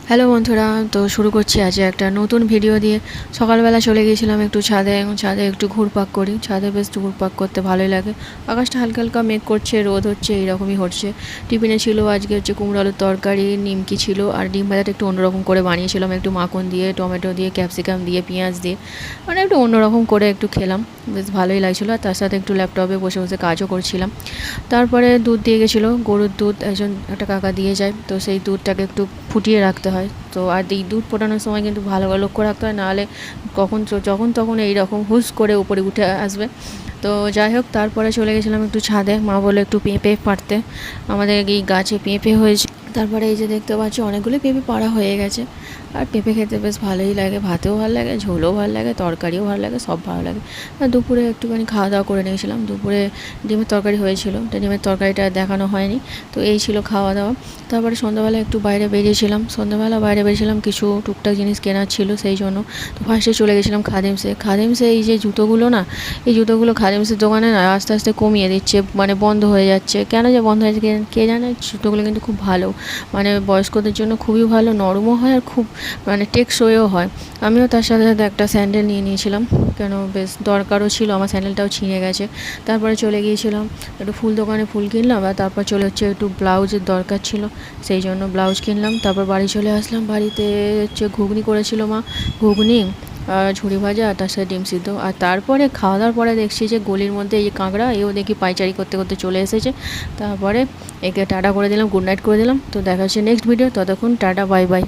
Hello বন্ধুরা, তো শুরু করছি আজ একটা নতুন ভিডিও দিয়ে। সকালবেলা চলে গিয়েছিলাম একটু ছাদে, ছাদে একটু ঘুরপাক করি। ছাদে বেশ ঘুরপাক করতে ভালোই লাগে। আকাশটা হালকা হালকা মেঘ করছে, রোদ হচ্ছে, এইরকমই হচ্ছে। টিফিনে ছিল আজকে হচ্ছে কুমড়ো আলুর তরকারি, নিমকি ছিল, আর ডিম ভাজাটা একটু অন্যরকম করে বানিয়েছিলাম, একটু মাখন দিয়ে, টমেটো দিয়ে, ক্যাপসিকাম দিয়ে, পেঁয়াজ দিয়ে, মানে একটু অন্যরকম করে একটু খেলাম। বেশ ভালোই লাগছিলো। আর তার সাথে একটু ল্যাপটপে বসে বসে কাজও করছিলাম। তারপরে দুধ দিয়ে গেছিলো, গরুর দুধ একটা কাকা দিয়ে যায়, তো সেই দুধটাকে একটু ফুটিয়ে রাখতে হয়। তো আর এই দুধ ফোটানোর সময় কিন্তু ভালো করে লক্ষ্য রাখতে হয়, নাহলে যখন তখন এইরকম হুস করে উপরে উঠে আসবে। তো যাই হোক, তারপরে চলে গেছিলাম একটু ছাদে। মা বলে একটু পেঁপে পাড়তে, আমাদের এই গাছে পেঁপে হয়েছে। তারপরে এই যে দেখতে পাচ্ছি অনেকগুলো পেঁপে পাড়া হয়ে গেছে। আর পেঁপে খেতে বেশ ভালোই লাগে, ভাতেও ভালো লাগে, ঝোলও ভালো লাগে, তরকারিও ভালো লাগে, সব ভালো লাগে। আর দুপুরে একটুখানি খাওয়া দাওয়া করে নিয়েছিলাম। দুপুরে ডিমের তরকারি হয়েছিল, ডিমের তরকারিটা দেখানো হয়নি। তো এই ছিল খাওয়া দাওয়া। তারপরে সন্ধ্যাবেলা একটু বাইরে বেরিয়েছিলাম, কিছু টুকটাক জিনিস কেনার ছিল, সেই জন্য। তো ফার্স্টে চলে গেছিলাম খাদিমসে। এই যে জুতোগুলো না, এই জুতোগুলো খাদিমসের দোকানে না আস্তে আস্তে কমিয়ে দিচ্ছে, মানে বন্ধ হয়ে যাচ্ছে। কেন যে বন্ধ হয়েছে কে জানে। জুতোগুলো কিন্তু খুব ভালো, মানে বয়স্কদের জন্য খুবই ভালো, নরমও হয় আর খুব মানে টেকসইও হয়। আমিও তার সাথে সাথে একটা স্যান্ডেল নিয়ে নিয়েছিলাম, কেন বেশ দরকারও ছিল, আমার স্যান্ডেলটাও ছিঁড়ে গেছে। তারপরে চলে গিয়েছিলাম একটু ফুল দোকানে, ফুল কিনলাম। আর তারপর চলে হচ্ছে একটু ব্লাউজের দরকার ছিল, সেই জন্য ব্লাউজ কিনলাম। তারপর বাড়ি চলে আসলাম। বাড়িতে হচ্ছে ঘুগনি করেছিল মা, ঘুগনি আর ঝুড়ি ভাজা, আর তার সাথে ডিম সিদ্ধ। আর তারপরে খাওয়া দাওয়ার পরে দেখছি যে গলির মধ্যে এই যে কাঁকড়া, এও দেখি পাইচারি করতে করতে চলে এসেছে। তারপরে একে টাটা করে দিলাম, গুড নাইট করে দিলাম। তো দেখা হচ্ছে নেক্সট ভিডিও, ততক্ষণ টাটা, বাই বাই।